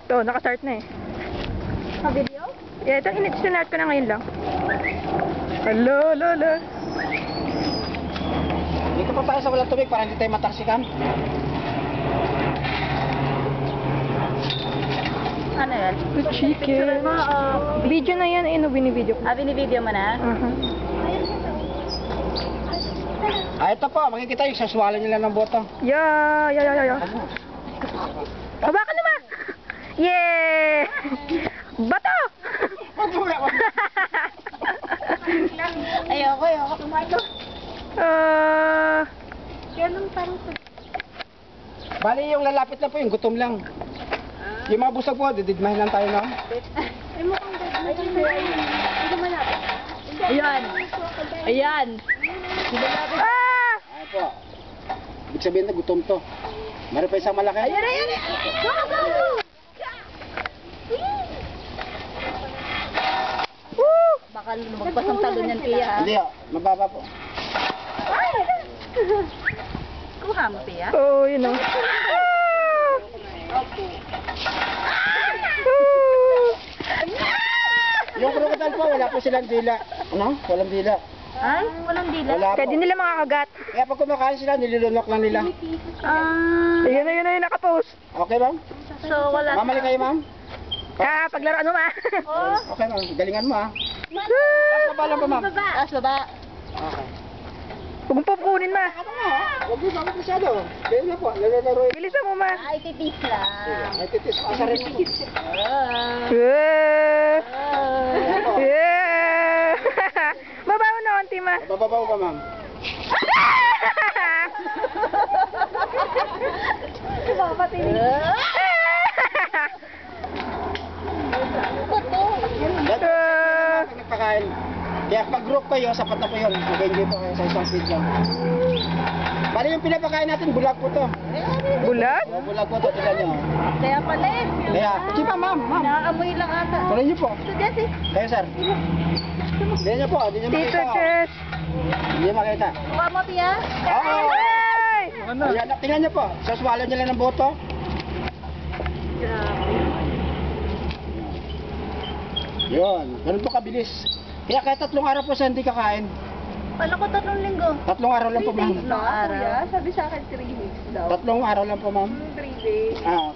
Ito, nakastart na eh. Sa video? Yeah, ito, sinart ko na ngayon lang. Hello, lolo. Dito pa tayo sa walang tubig para hindi tayo matarsikan. Ano yan? Chicken. Video na yan, eh, no, binibideo ko. Binibideo mo na? Ito po, makikita yung saswalan nila ng boto. Yeah. Hawakan naman! Yeah! Bato! Ayoko. Tumato. Ganun parang... Bali yung lalapit na po, yung gutom lang. Yung mga busog po, dididmahin lang tayo, no? Ayan. Ah! Ayan po. Ibig sabihin na gutom to. Meron pa isang malaki. Ayan. Go! Woo! Baka lumagpas ang talon yan, Pia. Hindi mababa po. Kuha mo, Pia. Oh, you know. Yung crocodile po, wala po silang dila. Ano? Walang dila. Ay, walang dila. Wala po. Kaya di nila makakagat. Kaya pag kumakain sila, nilulunok lang nila. Yun na yung nakapost. Okay, ma'am? So, wala. Mamali kayo, ma'am? Paglaruan mo ma. Okay, ma'am. Galingan mo, ha? Taas baba lang po, ma'am. Taas baba. Okay. Huwag mong pupunin ma. Ano na, ha? Huwag mo bakit masyado. Ganyan na po. Lalaro. Bilisan mo ma. Ay, titis lang. Ay, titis. Asa rin po. Yeah! Yeah! Mabaho na onti ma. Bababaw ka, ma'am. Pag nagpakain. Kaya pag group kayo, sapat na po yun. Mag-enjoy po kayo sa isang feed lang. Bali yung pinapakain natin, bulag po to. Bulag? Bulag po to, tignan nyo. Kaya pala eh. Kaya, sige pa, ma'am. Nakaamoy lang ata. Tuloy nyo po. Ito, Jesse. Kayo, sir. Hindi nyo po, hindi nyo Tito makita. Chess. Hindi nyo makita. Kuha mo, Pia. Oo. Ay! Ayan, tingnan nyo po. Saswallow nyo lang ng boto. Yun, ganun po kabilis. Kaya kahit 3 araw po siya hindi kakain. Paano ko 3 linggo? 3 araw lang po, ma'am. 3 araw. Sabi sa akin 3 weeks daw. 3 araw lang po, ma'am. 3 days. Ah.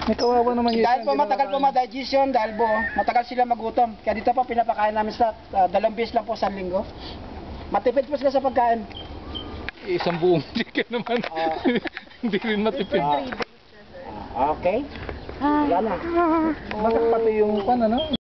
May kawawa naman Dahil po matagal po ma-digestion, dahil po matagal sila magutom. Kaya dito po pinapakain namin sa 2 beses lang po sa linggo. Matipid po sila sa pagkain. Isang buong chicken naman. Hindi rin matipid. Okay? Wala na. Basta pati yung pan ano?